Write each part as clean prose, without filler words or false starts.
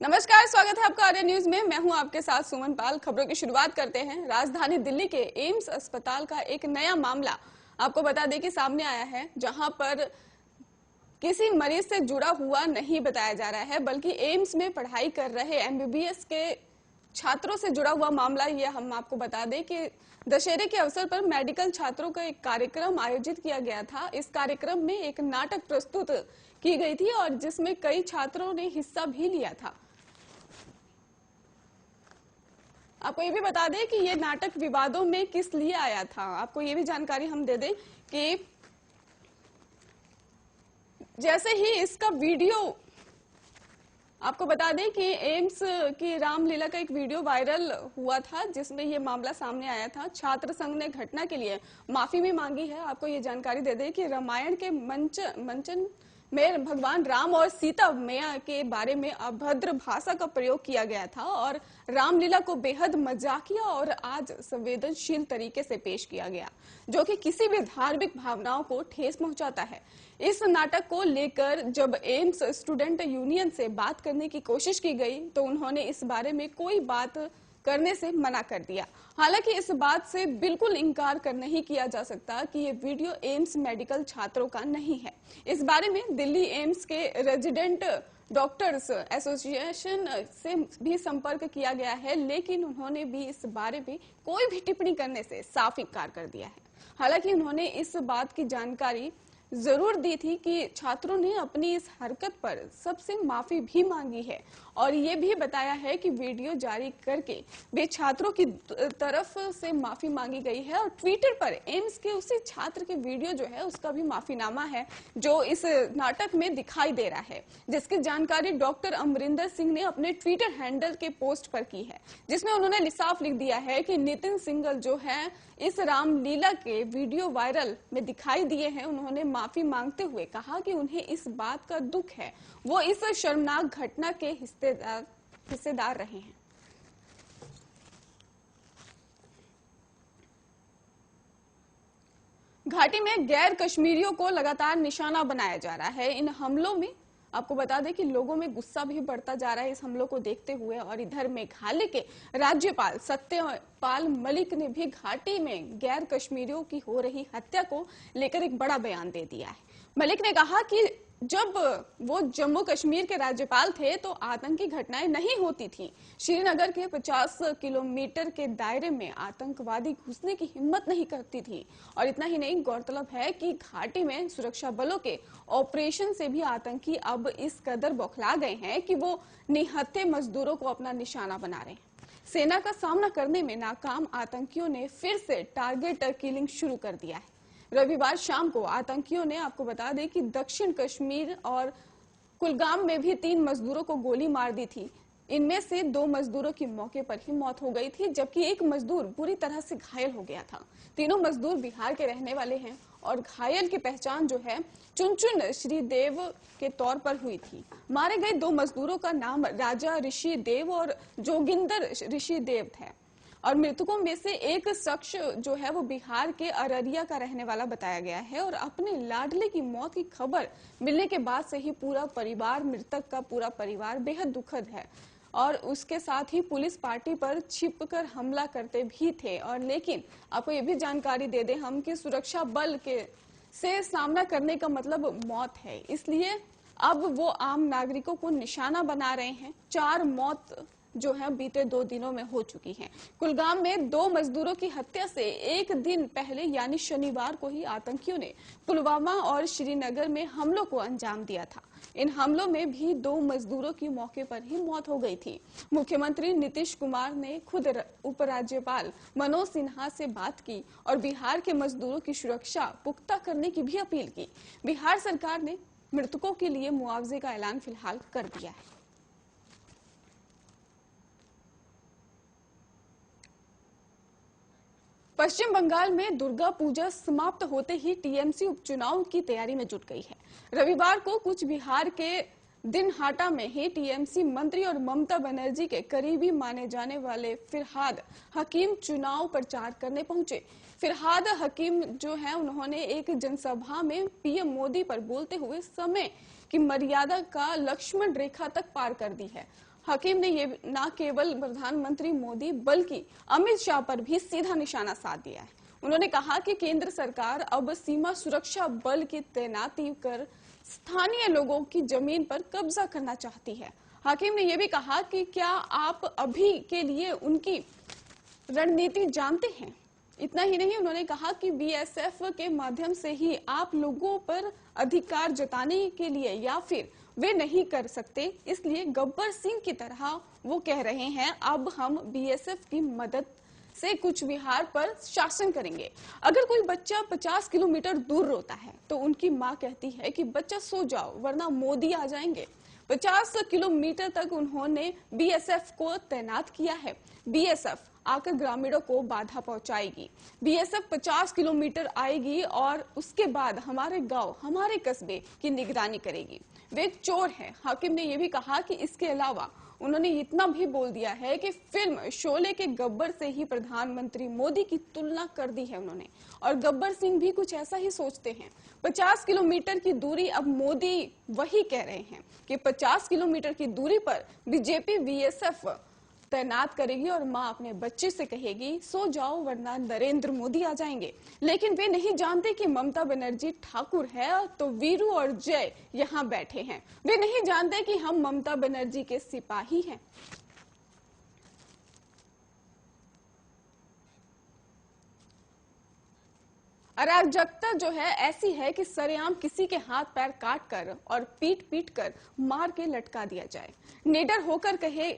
नमस्कार, स्वागत है आपका आर्य न्यूज में। मैं हूं आपके साथ सुमन पाल। खबरों की शुरुआत करते हैं। राजधानी दिल्ली के एम्स अस्पताल का एक नया मामला आपको बता दें कि सामने आया है, जहां पर किसी मरीज से जुड़ा हुआ नहीं बताया जा रहा है, बल्कि एम्स में पढ़ाई कर रहे एमबीबीएस के छात्रों से जुड़ा हुआ मामला। ये हम आपको बता दें कि दशहरे के अवसर पर मेडिकल छात्रों का एक कार्यक्रम आयोजित किया गया था। इस कार्यक्रम में एक नाटक प्रस्तुत की गई थी और जिसमें कई छात्रों ने हिस्सा भी लिया था। आपको ये भी बता दें कि ये नाटक विवादों में किस लिए आया था। आपको ये भी जानकारी हम दे दें कि जैसे ही इसका वीडियो, आपको बता दें कि एम्स की रामलीला का एक वीडियो वायरल हुआ था, जिसमें ये मामला सामने आया था। छात्र संघ ने घटना के लिए माफी भी मांगी है। आपको ये जानकारी दे दें कि रामायण के मंचन में भगवान राम और सीता मैया के बारे में अभद्र भाषा का प्रयोग किया गया था और रामलीला को बेहद मजाकिया और आज संवेदनशील तरीके से पेश किया गया, जो कि किसी भी धार्मिक भावनाओं को ठेस पहुंचाता है। इस नाटक को लेकर जब एम्स स्टूडेंट यूनियन से बात करने की कोशिश की गई तो उन्होंने इस बारे में कोई बात करने से मना कर दिया। हालांकि इस बात से बिल्कुल इनकार कर नहीं किया जा सकता कि ये वीडियो एम्स मेडिकल छात्रों का नहीं है। इस बारे में दिल्ली एम्स के रेजिडेंट डॉक्टर्स एसोसिएशन से भी संपर्क किया गया है, लेकिन उन्होंने भी इस बारे में कोई भी टिप्पणी करने से साफ इनकार कर दिया है। हालांकि उन्होंने इस बात की जानकारी जरूर दी थी कि छात्रों ने अपनी इस हरकत पर सबसे माफी भी मांगी है और ये भी बताया है कि वीडियो जारी करके वे छात्रों की तरफ से माफी मांगी गई है और ट्विटर पर एम्स के उसी छात्र के वीडियो जो है उसका भी माफीनामा है, जो इस नाटक में दिखाई दे रहा है, जिसकी जानकारी डॉक्टर अमरिंदर सिंह ने अपने ट्विटर हैंडल के पोस्ट पर की है, जिसमें उन्होंने साफ लिख दिया है कि नितिन सिंगल जो है इस रामलीला के वीडियो वायरल में दिखाई दिए हैं। उन्होंने माफी मांगते हुए कहा कि उन्हें इस बात का दुख है, वो इस शर्मनाक घटना के हिस्सेदार रहे हैं। घाटी में गैर कश्मीरियों को लगातार निशाना बनाया जा रहा है। इन हमलों में आपको बता दें कि लोगों में गुस्सा भी बढ़ता जा रहा है इस हमलों को देखते हुए। और इधर मेघालय के राज्यपाल सत्यपाल मलिक ने भी घाटी में गैर कश्मीरियों की हो रही हत्या को लेकर एक बड़ा बयान दे दिया है। मलिक ने कहा कि जब वो जम्मू कश्मीर के राज्यपाल थे तो आतंकी घटनाएं नहीं होती थी। श्रीनगर के 50 किलोमीटर के दायरे में आतंकवादी घुसने की हिम्मत नहीं करती थी। और इतना ही नहीं, गौरतलब है कि घाटी में सुरक्षा बलों के ऑपरेशन से भी आतंकी अब इस कदर बौखला गए हैं कि वो निहत्थे मजदूरों को अपना निशाना बना रहे हैं। सेना का सामना करने में नाकाम आतंकियों ने फिर से टारगेट किलिंग शुरू कर दिया है। रविवार शाम को आतंकियों ने, आपको बता दें कि दक्षिण कश्मीर और कुलगाम में भी 3 मजदूरों को गोली मार दी थी। इनमें से 2 मजदूरों की मौके पर ही मौत हो गई थी, जबकि एक मजदूर बुरी तरह से घायल हो गया था। तीनों मजदूर बिहार के रहने वाले हैं और घायल की पहचान जो है चुनचुन श्रीदेव के तौर पर हुई थी। मारे गए 2 मजदूरों का नाम राजा ऋषि देव और जोगिंदर ऋषि देव थे और मृतकों में से एक शख्स जो है वो बिहार के अररिया का रहने वाला बताया गया है। और अपने लाडले की मौत की खबर मिलने के बाद से ही पूरा परिवार, मृतक का पूरा परिवार बेहद दुखद है और उसके साथ ही पुलिस पार्टी पर छिपकर हमला करते भी थे। और लेकिन आपको ये भी जानकारी दे दें हम कि सुरक्षा बल के से सामना करने का मतलब मौत है, इसलिए अब वो आम नागरिकों को निशाना बना रहे हैं। 4 मौत जो है बीते 2 दिनों में हो चुकी हैं। कुलगाम में 2 मजदूरों की हत्या से एक दिन पहले यानी शनिवार को ही आतंकियों ने पुलवामा और श्रीनगर में हमलों को अंजाम दिया था। इन हमलों में भी 2 मजदूरों की मौके पर ही मौत हो गई थी। मुख्यमंत्री नीतीश कुमार ने खुद उपराज्यपाल मनोज सिन्हा से बात की और बिहार के मजदूरों की सुरक्षा पुख्ता करने की भी अपील की। बिहार सरकार ने मृतकों के लिए मुआवजे का ऐलान फिलहाल कर दिया है। पश्चिम बंगाल में दुर्गा पूजा समाप्त होते ही टीएमसी उपचुनाव की तैयारी में जुट गई है। रविवार को कुछ बिहार के दिनहाटा में ही टीएमसी मंत्री और ममता बनर्जी के करीबी माने जाने वाले फिरहाद हकीम चुनाव प्रचार करने पहुंचे। फिरहाद हकीम जो है उन्होंने एक जनसभा में पीएम मोदी पर बोलते हुए समय की मर्यादा का लक्ष्मण रेखा तक पार कर दी है। हकीम ने ये न केवल प्रधानमंत्री मोदी बल्कि अमित शाह पर भी सीधा निशाना साध दिया है। उन्होंने कहा कि केंद्र सरकार अब सीमा सुरक्षा बल की तैनाती कर स्थानीय लोगों की जमीन पर कब्जा करना चाहती है। हकीम ने यह भी कहा कि क्या आप अभी के लिए उनकी रणनीति जानते हैं? इतना ही नहीं, उन्होंने कहा कि बीएसएफ के माध्यम से ही आप लोगों पर अधिकार जताने के लिए या फिर वे नहीं कर सकते, इसलिए गब्बर सिंह की तरह वो कह रहे हैं अब हम बीएसएफ की मदद से कुछ विहार पर शासन करेंगे। अगर कोई बच्चा 50 किलोमीटर दूर रोता है तो उनकी माँ कहती है कि बच्चा सो जाओ वरना मोदी आ जाएंगे। 50 किलोमीटर तक उन्होंने बीएसएफ को तैनात किया है। बीएसएफ आकर ग्रामीणों को बाधा पहुंचाएगी। बीएसएफ 50 किलोमीटर आएगी और उसके बाद हमारे गांव, हमारे कस्बे की निगरानी करेगी। वे चोर हैं। हाकिम ने यह भी कहा कि इसके अलावा उन्होंने इतना भी बोल दिया है कि फिल्म शोले के गब्बर से ही प्रधानमंत्री मोदी की तुलना कर दी है उन्होंने, और गब्बर सिंह भी कुछ ऐसा ही सोचते हैं। 50 किलोमीटर की दूरी, अब मोदी वही कह रहे हैं कि 50 किलोमीटर की दूरी पर बीजेपी बीएसएफ तैनात करेगी और माँ अपने बच्चे से कहेगी सो जाओ वरना नरेंद्र मोदी आ जाएंगे। लेकिन वे नहीं जानते कि ममता बनर्जी ठाकुर है तो वीरू और जय यहाँ बैठे हैं। वे नहीं जानते कि हम ममता बनर्जी के सिपाही हैं। अराजकता जो है ऐसी है कि सरेआम किसी के हाथ पैर काट कर और पीट पीट कर मार के लटका दिया जाए, निडर होकर कहे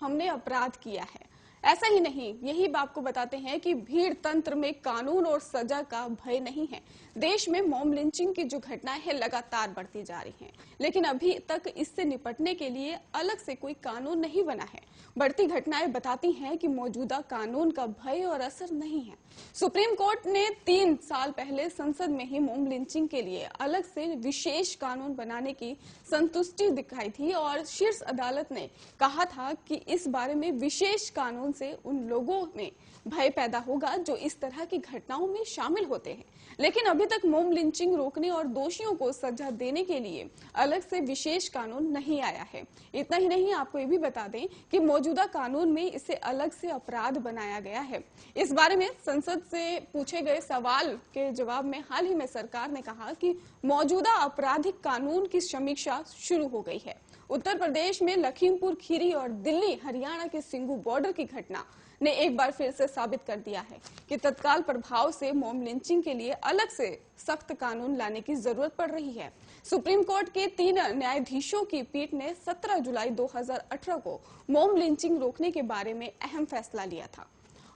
हमने अपराध किया है। ऐसा ही नहीं, यही आपको बताते हैं कि भीड़ तंत्र में कानून और सजा का भय नहीं है। देश में मॉब लिंचिंग की जो घटनाएं हैं लगातार बढ़ती जा रही हैं, लेकिन अभी तक इससे निपटने के लिए अलग से कोई कानून नहीं बना है। बढ़ती घटनाएं बताती हैं कि मौजूदा कानून का भय और असर नहीं है। सुप्रीम कोर्ट ने 3 साल पहले संसद में ही मॉब लिंचिंग के लिए अलग से विशेष कानून बनाने की संतुष्टि दिखाई थी और शीर्ष अदालत ने कहा था कि इस बारे में विशेष कानून से उन लोगों में भय पैदा होगा जो इस तरह की घटनाओं में शामिल होते हैं। लेकिन अभी तक मॉब लिंचिंग रोकने और दोषियों को सजा देने के लिए अलग से विशेष कानून नहीं आया है। इतना ही नहीं, आपको ये भी बता दें कि मौजूदा कानून में इसे अलग से अपराध बनाया गया है। इस बारे में संसद से पूछे गए सवाल के जवाब में हाल ही में सरकार ने कहा कि मौजूदा आपराधिक कानून की समीक्षा शुरू हो गई है। उत्तर प्रदेश में लखीमपुर खीरी और दिल्ली हरियाणा के सिंगू बॉर्डर की घटना ने एक बार फिर से साबित कर दिया है कि तत्काल प्रभाव से मॉब लिंचिंग के लिए अलग से सख्त कानून लाने की जरूरत पड़ रही है। सुप्रीम कोर्ट के 3 न्यायाधीशों की पीठ ने 17 जुलाई 2018 को मॉब लिंचिंग रोकने के बारे में अहम फैसला लिया था।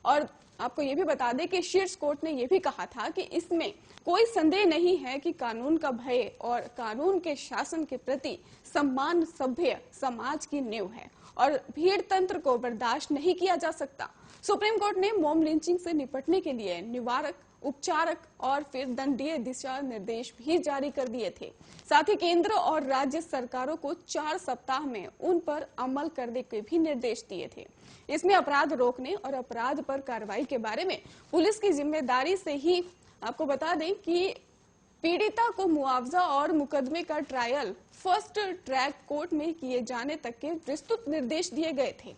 और आपको ये भी बता दें कि शीर्ष कोर्ट ने यह भी कहा था कि इसमें कोई संदेह नहीं है कि कानून का भय और कानून के शासन के प्रति सम्मान सभ्य समाज की नींव है और भीड़ तंत्र को बर्दाश्त नहीं किया जा सकता। सुप्रीम कोर्ट ने मॉब लिंचिंग से निपटने के लिए निवारक, उपचारक और फिर दंडीय दिशा निर्देश भी जारी कर दिए थे। साथ ही केंद्र और राज्य सरकारों को 4 सप्ताह में उन पर अमल करने के भी निर्देश दिए थे। इसमें अपराध रोकने और अपराध पर कार्रवाई के बारे में पुलिस की जिम्मेदारी से ही आपको बता दें कि पीड़िता को मुआवजा और मुकदमे का ट्रायल फर्स्ट ट्रैक कोर्ट में किए जाने तक के विस्तृत निर्देश दिए गए थे।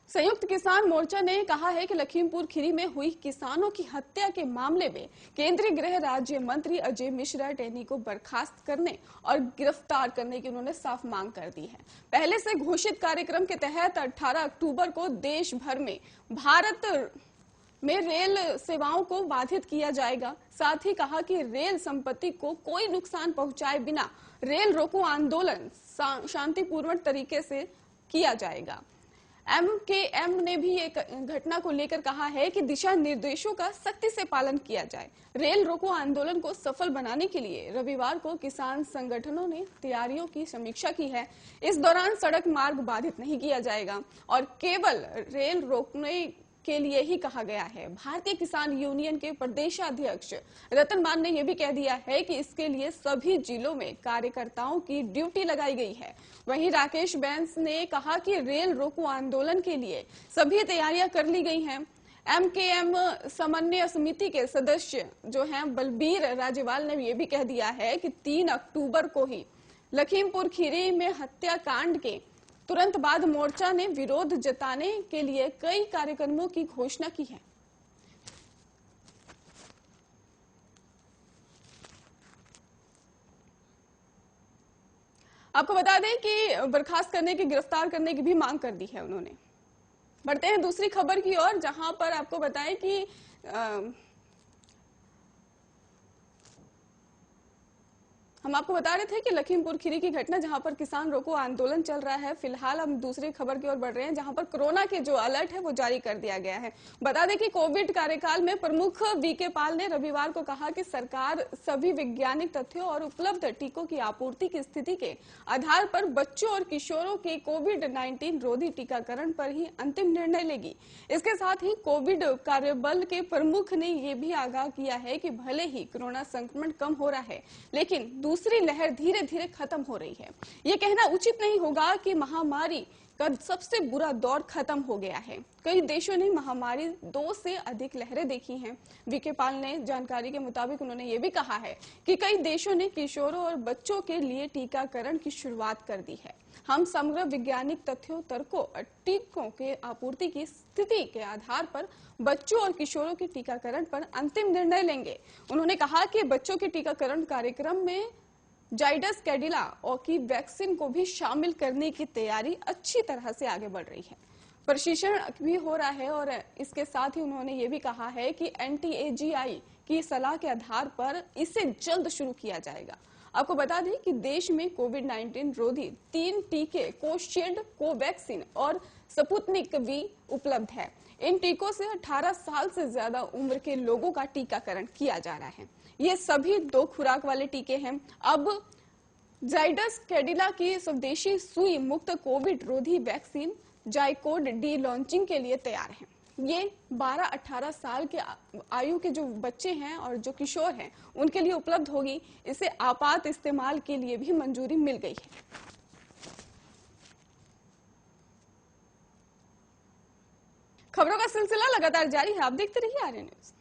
संयुक्त किसान मोर्चा ने कहा है कि लखीमपुर खीरी में हुई किसानों की हत्या के मामले में केंद्रीय गृह राज्य मंत्री अजय मिश्रा टेनी को बर्खास्त करने और गिरफ्तार करने की उन्होंने साफ मांग कर दी है। पहले से घोषित कार्यक्रम के तहत 18 अक्टूबर को देश भर में भारत में रेल सेवाओं को बाधित किया जाएगा। साथ ही कहा कि रेल संपत्ति को कोई नुकसान पहुंचाए बिना रेल रोको आंदोलन शांतिपूर्ण तरीके से किया जाएगा। MKM ने भी एक घटना को लेकर कहा है कि दिशा निर्देशों का सख्ती से पालन किया जाए। रेल रोको आंदोलन को सफल बनाने के लिए रविवार को किसान संगठनों ने तैयारियों की समीक्षा की है। इस दौरान सड़क मार्ग बाधित नहीं किया जाएगा और केवल रेल रोकने के लिए ही कहा गया है। भारतीय किसान यूनियन के प्रदेशाध्यक्ष रतन मान ने यह भी कह दिया है कि इसके लिए सभी जिलों में कार्यकर्ताओं की ड्यूटी लगाई गई है। वहीं राकेश बैंस ने कहा कि रेल रोको आंदोलन के लिए सभी तैयारियां कर ली गई हैं। एमकेएम समन्वय समिति के सदस्य जो हैं बलबीर राजेवाल ने ये भी कह दिया है कि 3 अक्टूबर को ही लखीमपुर खीरी में हत्याकांड के तुरंत बाद मोर्चा ने विरोध जताने के लिए कई कार्यक्रमों की घोषणा की है। आपको बता दें कि बर्खास्त करने की, गिरफ्तार करने की भी मांग कर दी है उन्होंने। बढ़ते हैं दूसरी खबर की ओर, जहां पर आपको बताएं कि हम आपको बता रहे थे कि लखीमपुर खीरी की घटना जहां पर किसान रोको आंदोलन चल रहा है। फिलहाल हम दूसरी खबर की ओर बढ़ रहे हैं, जहां पर कोरोना के जो अलर्ट है वो जारी कर दिया गया है। बता दें कि कोविड कार्यकाल में प्रमुख वीके पॉल ने रविवार को कहा कि सरकार सभी वैज्ञानिक तथ्यों और उपलब्ध टीकों की आपूर्ति की स्थिति के आधार पर बच्चों और किशोरों के कोविड-19 रोधी टीकाकरण पर ही अंतिम निर्णय लेगी। इसके साथ ही कोविड कार्यबल के प्रमुख ने यह भी आगाह किया है कि भले ही कोरोना संक्रमण कम हो रहा है, लेकिन दूसरी लहर धीरे धीरे खत्म हो रही है। ये कहना उचित नहीं होगा कि महामारी का सबसे बुरा दौर खत्म हो गया है। कई देशों ने महामारी 2 से अधिक लहरें देखी हैं। वीके पॉल ने जानकारी के मुताबिक उन्होंने ये भी कहा है कि कई देशों ने किशोरों और बच्चों के लिए टीकाकरण की शुरुआत कर दी है। हम समग्र वैज्ञानिक तथ्यों, तर्कों और टीकों के आपूर्ति की स्थिति के आधार पर बच्चों और किशोरों के टीकाकरण पर अंतिम निर्णय लेंगे। उन्होंने कहा कि बच्चों के टीकाकरण कार्यक्रम में जाइडस कैडिला और की वैक्सीन को भी शामिल करने की तैयारी अच्छी तरह से आगे बढ़ रही है। प्रशिक्षण भी हो रहा है और इसके साथ ही उन्होंने ये भी कहा है कि NTAGI की सलाह के आधार पर इसे जल्द शुरू किया जाएगा। आपको बता दें कि देश में कोविड-19 रोधी 3 टीके कोविशील्ड, कोवैक्सीन और स्पुतनिक वी उपलब्ध है। इन टीकों से 18 साल से ज्यादा उम्र के लोगों का टीकाकरण किया जा रहा है। ये सभी 2 खुराक वाले टीके हैं। अब जाइडस कैडिला की स्वदेशी सुई मुक्त कोविड रोधी वैक्सीन जाइकोड डी लॉन्चिंग के लिए तैयार है। ये 12-18 साल के आयु के जो बच्चे हैं और जो किशोर हैं उनके लिए उपलब्ध होगी। इसे आपात इस्तेमाल के लिए भी मंजूरी मिल गई है। खबरों का सिलसिला लगातार जारी है, आप देखते रहिए आर्य न्यूज।